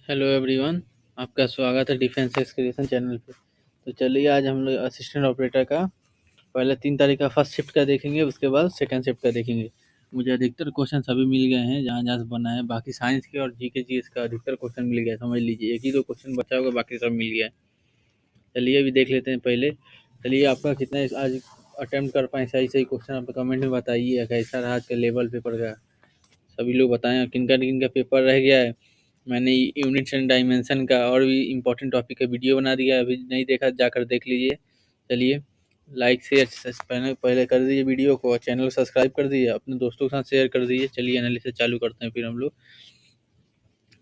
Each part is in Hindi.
हेलो एवरीवन, आपका स्वागत है डिफेंस एक्सक्रीशन चैनल पे। तो चलिए आज हम लोग असिस्टेंट ऑपरेटर का पहले 3 तारीख का फर्स्ट शिफ्ट का देखेंगे, उसके बाद सेकंड शिफ्ट का देखेंगे। मुझे अधिकतर क्वेश्चन सभी मिल गए हैं जहाँ जहाँ से बना है। बाकी साइंस के और जीके जीएस का अधिकतर क्वेश्चन मिल गया, समझ लीजिए। एक ही दो क्वेश्चन बचा होगा, बाकी सब मिल गया है। चलिए अभी देख लेते हैं पहले। चलिए आपका कितना आज अटेम्प्ट कर पाए सही सही क्वेश्चन आप कमेंट में बताइए। कैसा रहा आज का लेवल पेपर का, सभी लोग बताएं। किनका किनका पेपर रह गया है। मैंने यूनिट्स एंड डायमेंशन का और भी इम्पोर्टेंट टॉपिक का वीडियो बना दिया है, अभी नहीं देखा जाकर देख लीजिए। चलिए लाइक शेयर पहले पहले कर दीजिए वीडियो को, और चैनल को सब्सक्राइब कर दीजिए, अपने दोस्तों के साथ शेयर कर दीजिए। चलिए एनालिसिस चालू करते हैं फिर हम लोग।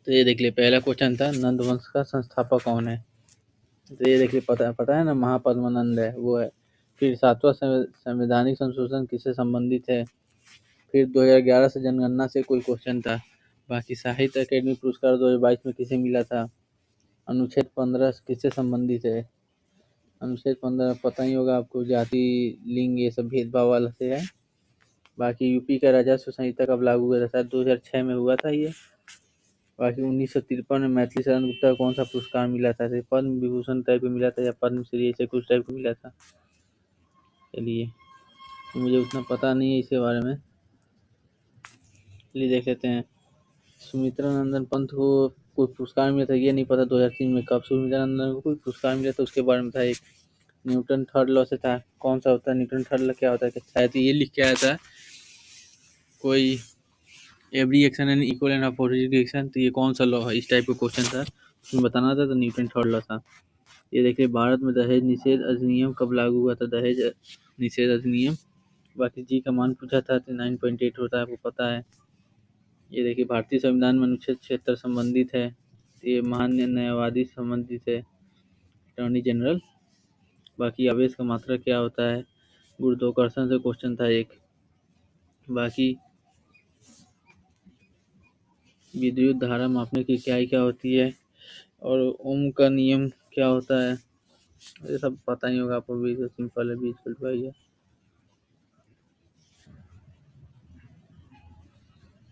तो ये देख लिए पहला क्वेश्चन था, नंद वंश का संस्थापक कौन है। तो ये देखिए पता है ना, महापद्मानंद है, वो है। फिर सातवां संवैधानिक संशोधन किससे संबंधित है। फिर 2011 से जनगणना से कोई क्वेश्चन था। बाकी साहित्य अकेडमी पुरस्कार 2022 में किसे मिला था। अनुच्छेद 15 किससे संबंधित है। अनुच्छेद 15 पता ही होगा आपको, जाति लिंग ये सब भेदभाव वाला से है। बाकी यूपी का राजस्व संहिता कब लागू हुआ था, शायद 2006 में हुआ था ये। बाकी 1953 में मैथिली शरण गुप्ता को कौन सा पुरस्कार मिला था, पद्म विभूषण टाइप में मिला था या पद्मश्री ऐसे कुछ टाइप का मिला था। चलिए मुझे उतना पता नहीं है इसके बारे में, चलिए देख लेते हैं। सुमित्रा नंदन पंत को कोई पुरस्कार मिला था, ये नहीं पता 2003 में कब सुमित्रा नंदन को कोई पुरस्कार मिला था, उसके बारे में था। एक न्यूटन थर्ड लॉ से था, कौन सा होता है न्यूटन थर्ड लॉ, क्या होता है, शायद ये लिख के आया था कोई, every action and equal and opposite action. तो ये कौन सा लॉ है, इस टाइप का क्वेश्चन था, उसमें बताना था, तो न्यूटन थर्ड लॉ था। ये देखिए भारत में दहेज निषेध अधिनियम कब लागू हुआ था, दहेज निषेध अधिनियम। बाकी जी का मान पूछा था, तो 9.8 होता है, आपको पता है। ये देखिए भारतीय संविधान में अनुच्छेद 76 संबंधित है, ये महान न्यायवादी संबंधित है, अटॉर्नी जनरल। बाकी आवेश का मात्रा क्या होता है, गुरुत्वाकर्षण से क्वेश्चन था एक। बाकी विद्युत धारा मापने की इकाई क्या होती है, और ओम का नियम क्या होता है, ये सब पता ही होगा आपको, भी सिंपल है, बीच है।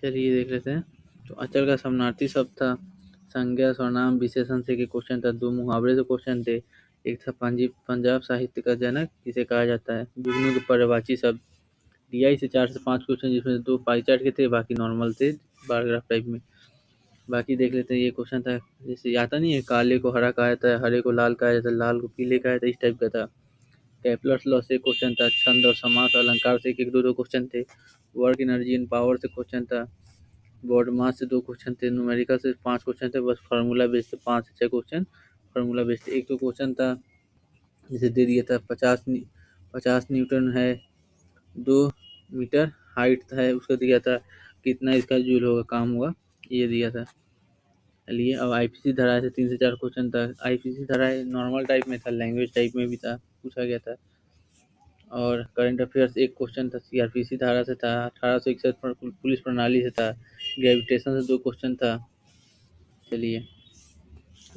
चलिए देख लेते हैं। तो अचल का समानार्थी शब्द था, संज्ञा सर्वनाम विशेषण से के क्वेश्चन था, 2 मुहावरे से क्वेश्चन थे। एक था पंजाब साहित्य का जनक किसे कहा जाता है, जुगनू के पर्यायवाची शब्द। DI से 4 से 5 क्वेश्चन, जिसमें 2 पाई चार्ट के थे, बाकी नॉर्मल थे पैराग्राफ टाइप में। बाकी देख लेते हैं। ये क्वेश्चन था, जैसे आता नहीं है, काले को हरा कहा जाता है, हरे को लाल कहा जाता है, लाल को पीले कहा जाता है, इस टाइप का था। केपलर्स लॉ से क्वेश्चन था, छंद और समास अलंकार से एक दो क्वेश्चन थे। वर्क एनर्जी एंड पावर से क्वेश्चन था। बोर्ड मास से 2 क्वेश्चन थे। न्यूमेरिकल से 5 क्वेश्चन थे, बस फार्मूला बेस्ड 5 से 6 क्वेश्चन फार्मूला बेस्ड। एक तो क्वेश्चन था जिसे दे दिया था 50 न्यूटन है, 2 मीटर हाइट है, उसका दिया था कितना इसका जूल होगा, काम होगा, ये दिया था। चलिए अब IPC धाराएं से 3 से 4 क्वेश्चन था। IPC धाराएं नॉर्मल टाइप में था, लैंग्वेज टाइप में भी था, पूछा गया था। और करंट अफेयर्स एक क्वेश्चन था, CRPC धारा से था, 1861 पुलिस प्रणाली से था, ग्रेविटेशन से 2 क्वेश्चन था। चलिए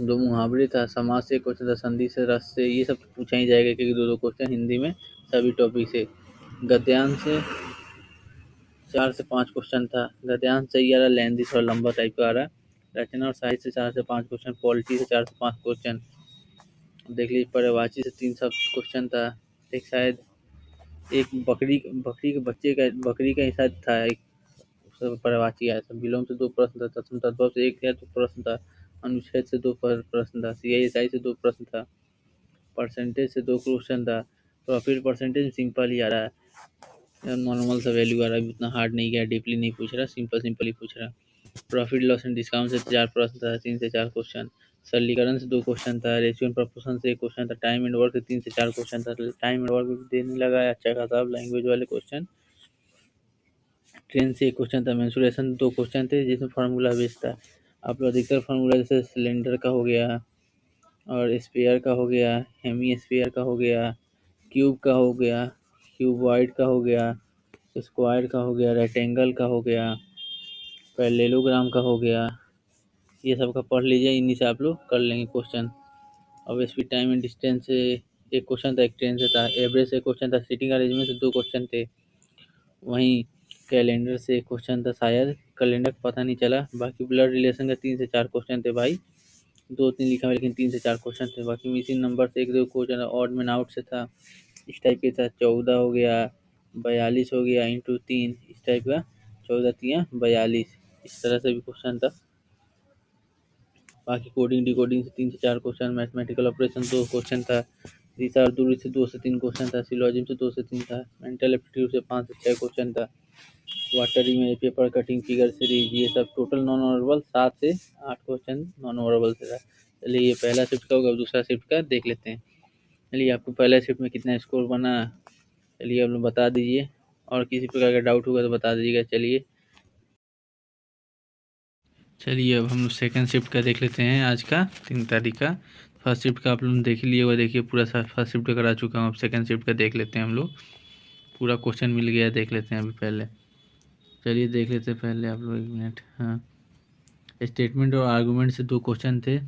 2 मुहावरे था, समाज से क्वेश्चन था, संधि से रस से, ये सब पूछा ही जाएगा क्योंकि 2 क्वेश्चन हिंदी में सभी टॉपिक से। गद्यांश से 4 से 5 क्वेश्चन था। गद्यांश सही आ रहा, लेंदी थोड़ा लंबा टाइप का आ रहा। रचना और साहित्य से 4 से 5 क्वेश्चन, पॉलिटी से 4 से 5 क्वेश्चन। देख लीजिए पर्यायवाची से 3 सब क्वेश्चन था। एक शायद एक बकरी के बच्चे का, बकरी का ही शायद था एक पर्यायवाची आया था। विलोम से 2 प्रश्न था, तत्सम तद्भव से 1 या 2 प्रश्न था, अनुच्छेद से 2 प्रश्न था, CISI से 2 प्रश्न था, परसेंटेज से 2 क्वेश्चन था। प्रॉफिट परसेंटेज सिंपल ही आ रहा है, नॉर्मल सा वैल्यू आ रहा है, इतना हार्ड नहीं गया, डीपली नहीं पूछ रहा, सिंपल सिंपल ही पूछ रहा। प्रॉफिट लॉस एंड डिस्काउंट से 4 प्रश्न था, 3 से 4 क्वेश्चन। सरलीकरण से 2 क्वेश्चन था, रेशियो एंड प्रपोर्शन से 1 क्वेश्चन था, टाइम एंड वर्क से 3 से 4 क्वेश्चन था। टाइम एंड वर्क भी देने लगा है अच्छा खासा, लैंग्वेज वाले क्वेश्चन। ट्रेन से 1 क्वेश्चन था, मेंसुरेशन 2 क्वेश्चन थे जिसमें फार्मूला बेस्ड था। आप लोग अधिकतर फार्मूला जैसे सिलेंडर का हो गया, और स्पेयर का हो गया, हेमी स्पेयर का हो गया, क्यूब का हो गया, क्यूबॉइड का हो गया, स्क्वायर का हो गया, रेक्टेंगल का हो गया, पैरेललोग्राम का हो गया, ये सब का पढ़ लीजिए, इन्हीं से आप लोग कर लेंगे क्वेश्चन। अब स्पीड टाइम एंड डिस्टेंस से 1 क्वेश्चन था, एक ट्रेन से था। एवरेज से क्वेश्चन था, सीटिंग अरेंजमेंट से 2 क्वेश्चन थे। वहीं कैलेंडर से 1 क्वेश्चन था शायद, कैलेंडर का पता नहीं चला। बाकी ब्लड रिलेशन का 3 से 4 क्वेश्चन थे भाई, 2-3 लिखा है लेकिन 3 से 4 क्वेश्चन थे। बाकी मिसिंग नंबर से 1-2 क्वेश्चन ऑड मैन आउट से था, इस टाइप के था। 14 हो गया, 42 हो गया इंटू 3, इस टाइप का 14 तिया 42, इस तरह से भी क्वेश्चन था। बाकी कोडिंग डिकोडिंग से 3 से 4 क्वेश्चन, मैथमेटिकल ऑपरेशन 2 क्वेश्चन था, दिशा और दूरी से 2 से 3 क्वेश्चन था, सिलोजिज्म से 2 से 3 था, मेंटल एप्टीट्यूड से 5 से 6 क्वेश्चन था, वाटरी में पेपर कटिंग फिगर सीरीज ये सब टोटल नॉन ओरेबल 7 से 8 क्वेश्चन नॉन ओरेबल से था। चलिए ये पहला शिफ्ट का होगा, दूसरा शिफ्ट का देख लेते हैं। चलिए आपको पहला शिफ्ट में कितना स्कोर बना, चलिए आप लोग बता दीजिए, और किसी प्रकार का डाउट होगा तो बता दीजिएगा। चलिए अब हम लोग सेकेंड शिफ्ट का देख लेते हैं, आज का 3 तारीख का। फर्स्ट शिफ्ट का आप लोग देख लिए हुआ, देखिए पूरा फर्स्ट शिफ्ट का करा चुका हूँ। अब सेकेंड शिफ्ट का देख लेते हैं हम लोग, पूरा क्वेश्चन मिल गया, देख लेते हैं अभी पहले। चलिए देख लेते हैं पहले आप लोग, 1 मिनट। हाँ, स्टेटमेंट और आर्गूमेंट से 2 क्वेश्चन थे,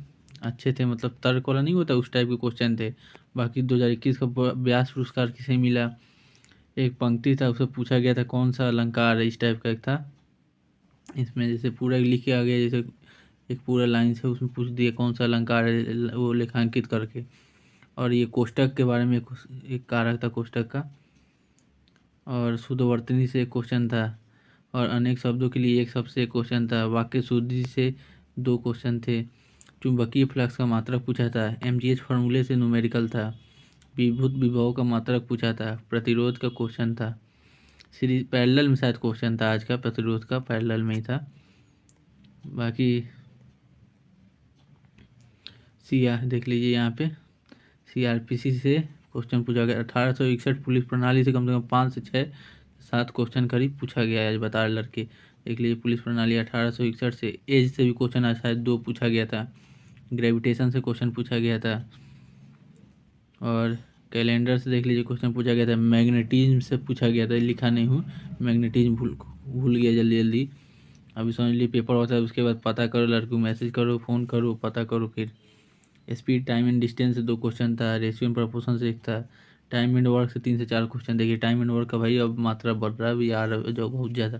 अच्छे थे, मतलब तर्क वाला नहीं होता उस टाइप के क्वेश्चन थे। बाकी 2021 का व्यास पुरस्कार किसे मिला, एक पंक्ति था उससे पूछा गया था कौन सा अलंकार है, इस टाइप का एक था। इसमें जैसे पूरा लिख के आ गया, जैसे एक पूरा लाइन से उसमें पूछ दिया कौन सा अलंकार है, वो लेखांकित करके। और ये कोष्टक के बारे में एक कारक था कोष्टक का। और शुद्धवर्तनी से एक क्वेश्चन था, और अनेक शब्दों के लिए एक शब्द से एक क्वेश्चन था। वाक्य शुद्धि से 2 क्वेश्चन थे। चुंबकीय फ्लक्स का मात्रक पूछा था, MGH फार्मूले से न्यूमेरिकल था। विभुत विभव का मात्रक पूछा था, प्रतिरोध का क्वेश्चन था। सीरीज पैरेलल में शायद क्वेश्चन था आज का, प्रतिरोध का पैरेलल में ही था। बाकी देख लीजिए यहाँ पे, CRPC से क्वेश्चन पूछा गया। 1861 पुलिस प्रणाली से कम 5 से 6 7 क्वेश्चन करीब पूछा गया है, आज बता रहे लड़के। देख लीजिए पुलिस प्रणाली 1861 से। एज से भी क्वेश्चन आज शायद 2 पूछा गया था। ग्रेविटेशन से क्वेश्चन पूछा गया था। और कैलेंडर से देख लीजिए क्वेश्चन पूछा गया था। मैग्नेटिज्म से पूछा गया था, लिखा नहीं हूँ, मैग्नेटिज्म भूल गया जल्दी जल्दी। अभी समझ लीजिए पेपर होता है, उसके बाद पता करो, लड़के को मैसेज करो, फ़ोन करो, पता करो। फिर स्पीड टाइम एंड डिस्टेंस से 2 क्वेश्चन था। रेशियो एंड प्रोपोर्शन से एक था। टाइम एंड वर्क से 3 से 4 क्वेश्चन। देखिए टाइम एंड वर्क का भाई अब मात्रा बढ़ रहा है, भी आ रहा है जो बहुत ज़्यादा।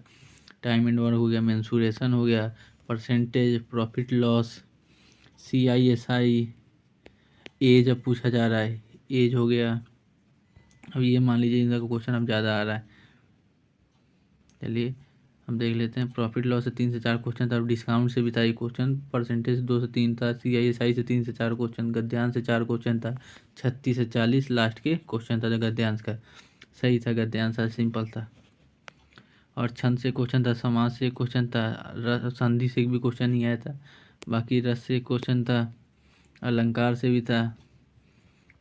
टाइम एंड वर्क हो गया, मेंसुरेशन हो गया, percentage, profit loss, CISI, age अब पूछा जा रहा है, एज हो गया। अब ये मान लीजिए इनका क्वेश्चन अब ज़्यादा आ रहा है। चलिए हम देख लेते हैं। प्रॉफिट लॉस से 3 से 4 क्वेश्चन था। डिस्काउंट से भी था एक क्वेश्चन। परसेंटेज 2 से 3 था। CISI से 3 से 4 क्वेश्चन। गद्यांश से 4 क्वेश्चन था। 36 से 40 लास्ट के क्वेश्चन था गद्यांश का, सही था गद्यांश, सिंपल था। और छंद से क्वेश्चन था, समाज से क्वेश्चन था, संधि से भी क्वेश्चन ही आया था। बाकी रस से क्वेश्चन था, अलंकार से भी था।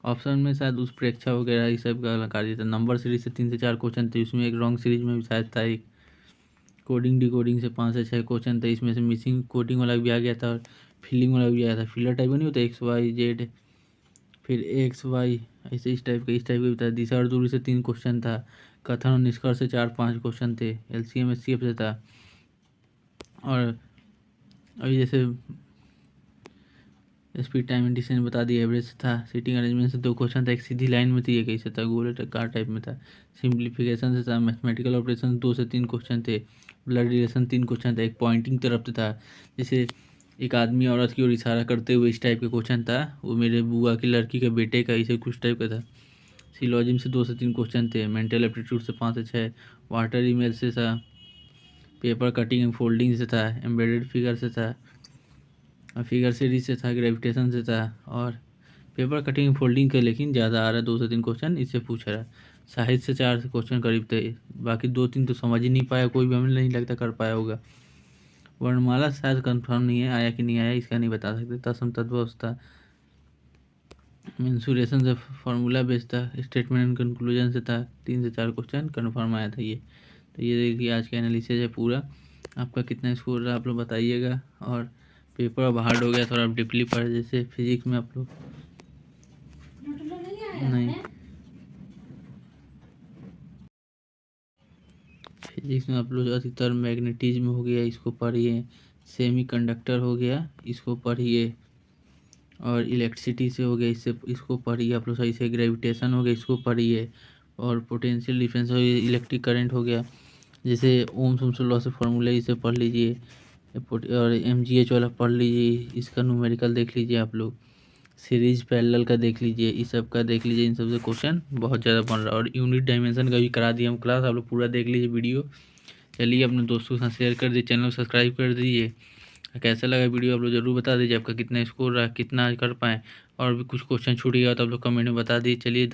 ऑप्शन में शायद उत्प्रेक्षा वगैरह इस सब का अलंकार दिया था। नंबर सीरीज से 3 से 4 क्वेश्चन थे, उसमें एक रॉन्ग सीरीज में भी शायद था एक। कोडिंग डिकोडिंग से 5 से 6 क्वेश्चन थे, इसमें से मिसिंग कोडिंग वाला भी आ गया था, और फिलिंग वाला भी आया था। फिलर टाइप का नहीं होता, XYZ, फिर XY, ऐसे इस टाइप का भी था। दिशा और दूरी से 3 क्वेश्चन था। कथन और निष्कर्ष से 4-5 क्वेश्चन थे। LCM SCF से था। और अभी जैसे स्पीड टाइम डिस्टेंस बता दिया, एवरेज था। सीटिंग अरेंजमेंट से 2 क्वेश्चन था, एक सीधी लाइन में थी, एक ऐसे था गोल कार टाइप में था। सिंप्लीफिकेशन से था। मैथमेटिकल ऑपरेशन 2 से 3 क्वेश्चन थे। ब्लड रिलेशन 3 क्वेश्चन था, एक पॉइंटिंग तरफ से था, जैसे एक आदमी औरत की ओर इशारा करते हुए, इस टाइप का क्वेश्चन था। वो मेरे बुआ की लड़की के बेटे का, इसे कुछ टाइप का था। सिलोजिज्म से 2 से 3 क्वेश्चन थे। मेंटल एप्टीट्यूड से 5 से 6। वाटर ईमेल से था। पेपर कटिंग एंड फोल्डिंग से था। एम्बेडेड फिगर से था। फिगर सीरीज से था। ग्रेविटेशन से था। और पेपर कटिंग फोल्डिंग के लेकिन ज़्यादा आ रहा है, 2 से 3 क्वेश्चन इससे पूछ रहा है। साहित्य से 4 क्वेश्चन करीब थे। बाकी 2-3 तो समझ ही नहीं पाया कोई भी, हमें नहीं लगता कर पाया होगा। वर्णमाला शायद कंफर्म नहीं है, आया कि नहीं आया इसका नहीं बता सकते। तत्सम तद्भव था। मेंसुरेशन से फार्मूला बेस्ड था। स्टेटमेंट एंड कंक्लूजन से था। 3 से 4 क्वेश्चन कन्फर्म आया था ये। तो ये देखिए आज का एनालिसिस है पूरा। आपका कितना स्कोर रहा आप लोग बताइएगा। और पेपर अब हार्ड हो गया, थोड़ा आप डीपली पढ़े, जैसे फिजिक्स में आप लोग नहीं, फिजिक्स में आप लोग अधिकतर मैग्नेटिज्म हो गया, इसको पढ़िए। सेमीकंडक्टर हो गया, इसको पढ़िए। और इलेक्ट्रिसिटी से हो गया, इसको पढ़िए आप लोग सही से। ग्रेविटेशन हो गया, इसको पढ़िए। और पोटेंशियल डिफरेंस हो गया, इलेक्ट्रिक करंट हो गया। जैसे ओम थॉम्सन लॉ से फार्मूला इसे पढ़ लीजिए, और MGH वाला पढ़ लीजिए, इसका न्यूमेरिकल देख लीजिए आप लोग, सीरीज पैरेलल का देख लीजिए, इस सब का देख लीजिए। इन सब से क्वेश्चन बहुत ज़्यादा बन रहा है। और यूनिट डायमेंशन का भी करा दिया हम क्लास, आप लोग पूरा देख लीजिए वीडियो। चलिए अपने दोस्तों के साथ शेयर कर दीजिए, चैनल सब्सक्राइब कर दीजिए। कैसा लगा वीडियो आप लोग ज़रूर बता दीजिए, आपका कितना स्कोर रहा, कितना कर पाएँ। और भी कुछ क्वेश्चन छूट गया तो आप लोग कमेंट में बता दीजिए। चलिए।